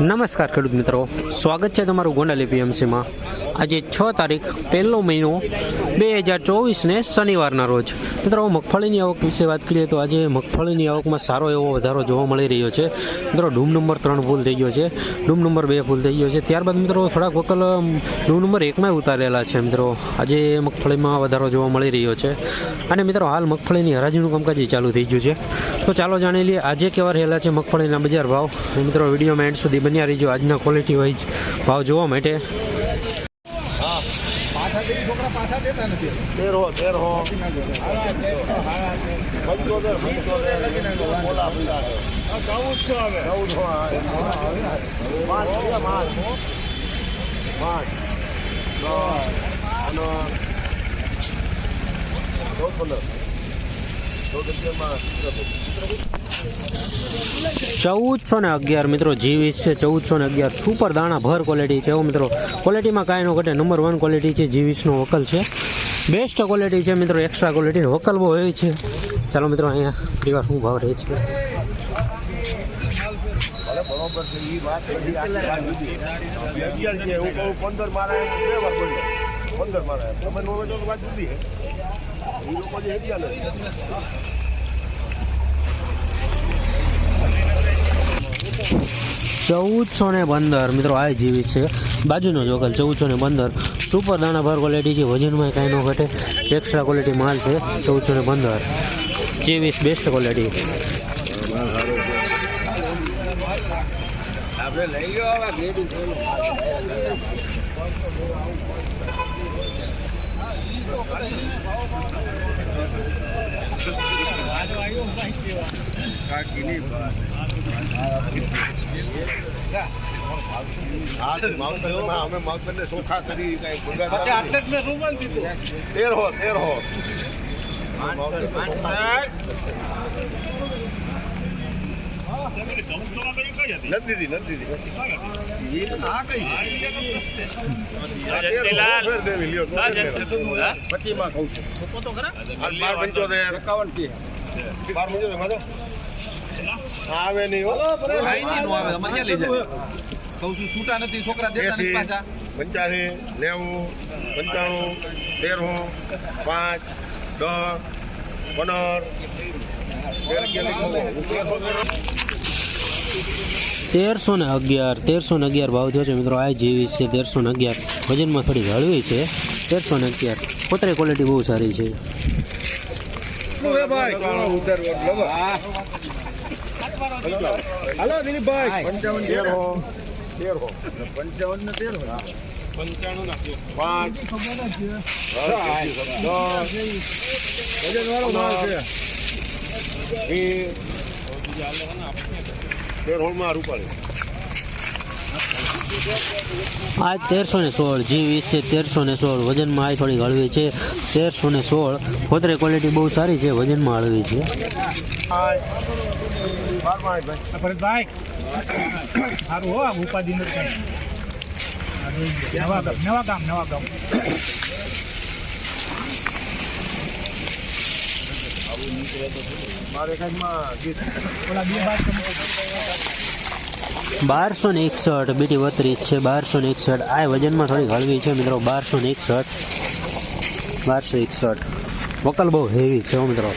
નમસ્કાર ખેડૂત મિત્રો, સ્વાગત છે તમારું ગોંડલ એપીએમસીમાં। આજે 6 તારીખ 1લો મહિનો 2024 શનિવારના રોજ મિત્રો મગફળીની આવક વિશે વાત કરીએ તો આજે મગફળીની આવકમાં સારો એવો વધારો જોવા મળી રહ્યો છે। મિત્રો ડૂમ નંબર 3 ફૂલ થઈ ગયો છે, ડૂમ નંબર 2 ફૂલ થઈ ગયો છે। ત્યારબાદ મિત્રો થોડાક વકલ ડૂમ નંબર 1માં ઉતારેલા છે। મિત્રો આજે મગફળીમાં વધારો જોવા મળી રહ્યો છે અને મિત્રો હાલ મગફળીની હરાજીનું કામકાજ ચાલુ થઈ ગયું છે। તો ચાલો જાણી લઈએ આજે કેવા રહેલા છે મગફળીના બજાર ભાવ। મિત્રો વિડીયોમાં એન્ડ સુધી બન્યા રહીજો આજના ક્વોલિટી વાઇઝ ભાવ જોવા માટે। $1411 મિત્રો G20 છે, $1411 સુપર દાણા ભર ક્વોલિટી છે મિત્રો। ક્વોલિટીમાં કાંઈ નો ઘટે, નંબર 1 ક્વોલિટી છે। G20 નો વકલ છે, બેસ્ટ ક્વોલિટી છે મિત્રો, એક્સ્ટ્રા ક્વોલિટી વકલ બહુ એવી છે। ચાલો મિત્રો અહીંયા પરિવાર શું ભાવ રહે છે। $1415 મિત્રો આ G20 છે, બાજુનો જોકલ $1415 સુપર દાણા ભર ક્વોલિટી છે, વજનમાં કાંઈ નો ઘટે, એક્સ્ટ્રા ક્વોલિટી માલ છે। $1415 G20 બેસ્ટ ક્વોલિટી। આવે નહીં છૂટા નથી છોકરા દેતા નથી પાછા। 85 90 95 13 $1311 ભાવ થયો છે મિત્રો આ G20 છે। 1311 વજનમાં થોડી હળવી છે। 1311 પોતરી ક્વોલિટી બહુ સારી છે। હાલો દિલીપભાઈ 55 આ 1316 G20 છે। 1316 વજનમાં આ થોડી હળવી છે। 1316 પોતરી ક્વોલિટી બહુ સારી છે, વજનમાં હળવી છે। ભાઈ સારું હો ઉપાધિ નથી। નવા ગામ $1261 બીટી 32 છે। 1261 આ વજનમાં થોડી હળવી છે મિત્રો। 1261 વકલ બહુ હેવી છે મિત્રો।